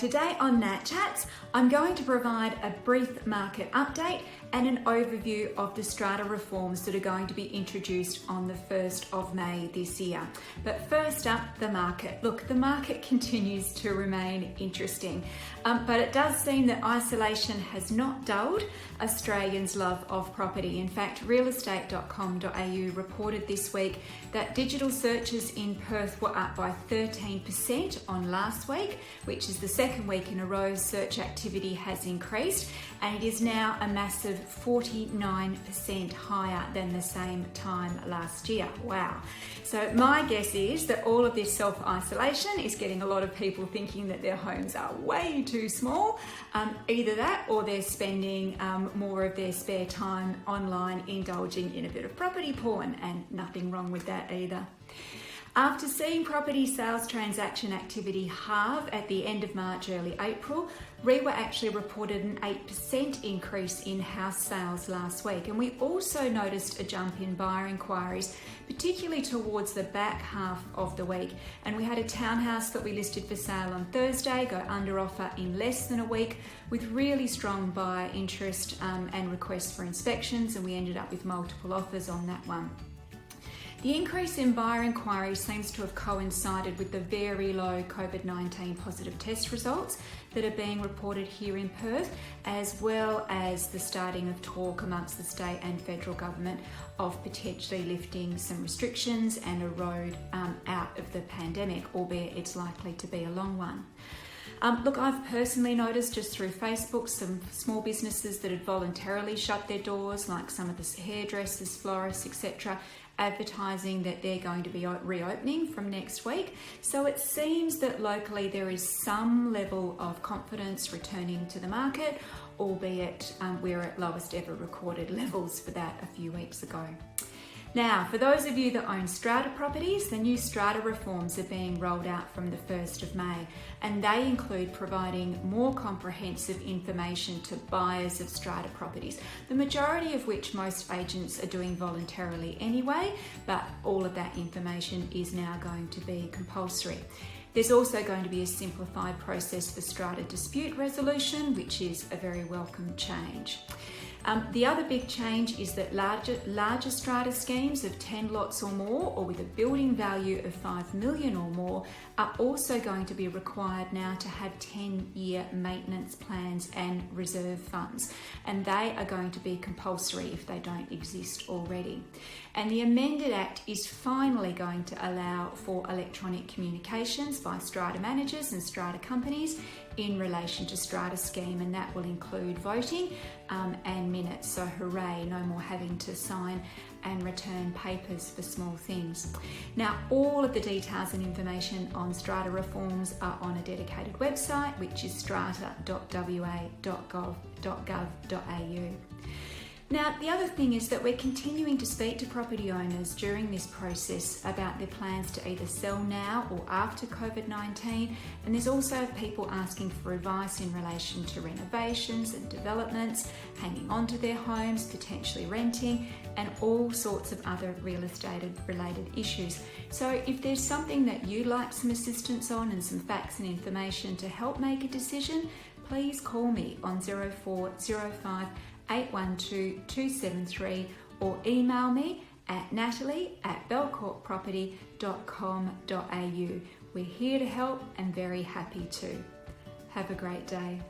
today on Nat Chats, I'm going to provide a brief market update and an overview of the strata reforms that are going to be introduced on the 1st of May this year. But first up, the market. Look, the market continues to remain interesting, but it does seem that isolation has not dulled Australians' love of property. In fact, realestate.com.au reported this week that digital searches in Perth were up by 13% on last week, which is the second week in a row search activity has increased, and it is now a massive 49% higher than the same time last year. Wow. So my guess is that all of this self-isolation is getting a lot of people thinking that their homes are way too small. Either that or they're spending more of their spare time online indulging in a bit of property porn, and nothing wrong with that either. After seeing property sales transaction activity halve at the end of March, early April, REWA actually reported an 8% increase in house sales last week. And we also noticed a jump in buyer inquiries, particularly towards the back half of the week. And we had a townhouse that we listed for sale on Thursday go under offer in less than a week, with really strong buyer interest and requests for inspections. And we ended up with multiple offers on that one. The increase in buyer inquiries seems to have coincided with the very low COVID-19 positive test results that are being reported here in Perth, as well as the starting of talk amongst the state and federal government of potentially lifting some restrictions and a road out of the pandemic, albeit it's likely to be a long one. Look, I've personally noticed just through Facebook some small businesses that had voluntarily shut their doors, like some of the hairdressers, florists, etc., advertising that they're going to be reopening from next week. So it seems that locally there is some level of confidence returning to the market, albeit we're at lowest ever recorded levels for that a few weeks ago. Now, for those of you that own strata properties, the new strata reforms are being rolled out from the 1st of May, and they include providing more comprehensive information to buyers of strata properties, the majority of which most agents are doing voluntarily anyway, but all of that information is now going to be compulsory. There's also going to be a simplified process for strata dispute resolution, which is a very welcome change. The other big change is that larger strata schemes of 10 lots or more, or with a building value of 5 million or more, are also going to be required now to have 10-year maintenance plans and reserve funds, and they are going to be compulsory if they don't exist already. And the amended Act is finally going to allow for electronic communications by strata managers and strata companies in relation to strata scheme, and that will include voting and minutes. So hooray, no more having to sign and return papers for small things. Now, all of the details and information on strata reforms are on a dedicated website, which is strata.wa.gov.au. Now, the other thing is that we're continuing to speak to property owners during this process about their plans to either sell now or after COVID-19, and there's also people asking for advice in relation to renovations and developments, hanging on to their homes, potentially renting, and all sorts of other real estate related issues. So if there's something that you'd like some assistance on and some facts and information to help make a decision, please call me on 0405 812 273 or email me at natalie@belcourtproperty.com.au. We're here to help and very happy to. Have a great day.